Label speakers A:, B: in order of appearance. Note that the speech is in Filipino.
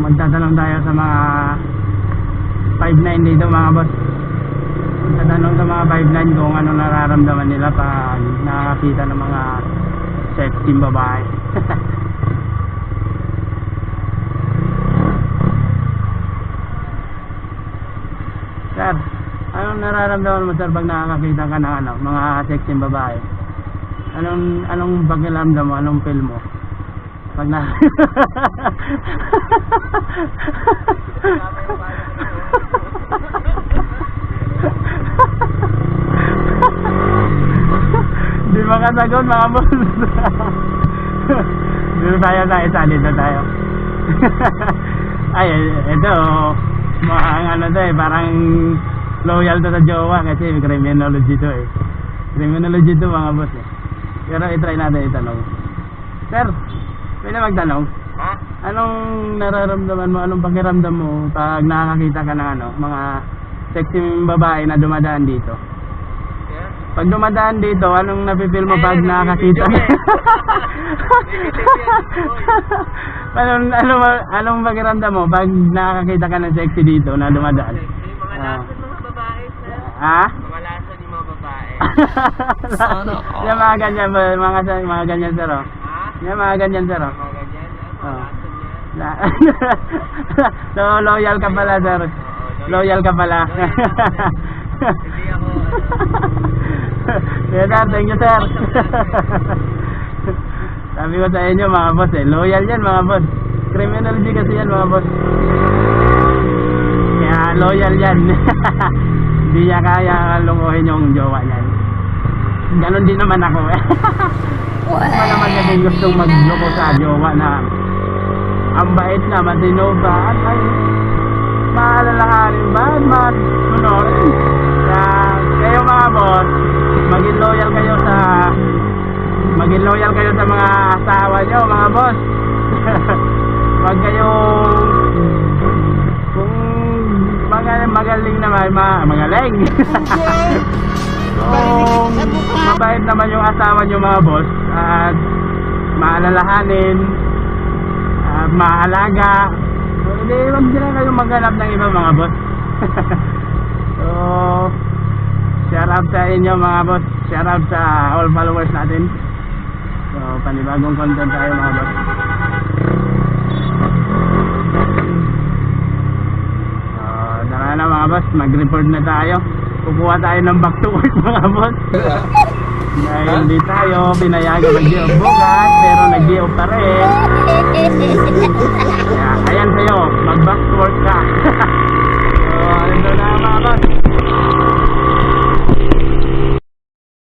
A: magtatanong tayo sa mga 5'9" dito mga boss. Magtatanong sa mga 5'9" kung ano nararamdaman nila pag nakakita ng mga sex team babae. Sir, anong nararamdaman mo sir pag nakakakita ka ng ano, mga sex team babae? Anong pakiramdam mo? Anong feel mo? Pag na Di makasagot mga boss. Dito tayo sa isa, dito tayo. Ay, ito ang ano to eh, parang loyal to sa jowa kasi criminology to eh. Criminology to mga boss eh. Pero i-try natin itanong. Sir, pwede magtanong?
B: Ha?
A: Anong nararamdaman mo, anong pakiramdam mo pag nakakita ka ng ano, mga sexy babae na dumadaan dito?
B: Yeah.
A: Pag dumadaan dito, anong napipil mo pag nakakita? Anong pakiramdam mo pag nakakita ka ng sexy dito na dumadaan?
B: Mga lason mga babae, sir.
A: Ha?
B: Mga lason yung mga babae.
A: Yung mga ganyan, mga ganyan sir oh.
B: Ha?
A: Yung mga ganyan sir oh.
B: Mga ganyan. Mga
A: Oh.
B: lason yan.
A: So loyal ka pala sir. Loyal ka pala.
B: Hindi ako,
A: Yes, sir, thank you sir. Sabi ko sa inyo mga boss eh, loyal yan mga boss. Criminology kasi yan mga boss. Kaya loyal yan. Hindi niya kaya lukuhin yung jowa niyan. Ganon din naman ako eh. Wala naman kasi gustong magloko sa jowa na ang bait na, matino ba, at ay maalalahanin ba, at masunorin. Kaya kayo mga boss, maging loyal kayo sa mga asawa nyo mga boss. Wag kayong kung magaling naman, magaling. Kung mabait naman yung asawa nyo mga boss at maalalahanin at maalaga, hindi wag nila kayong maghanap ng iba mga boss. So shout out sa inyo mga boss, shout out sa all followers natin. So panibagong content tayo mga boss. So tara na mga boss, mag-report na tayo. Kukuha tayo ng back to work mga boss. Dahil hindi tayo pinayagan mag-di-off bukas, pero nag-di-off pa rin. Kaya ayan sa'yo, mag-back to work ka.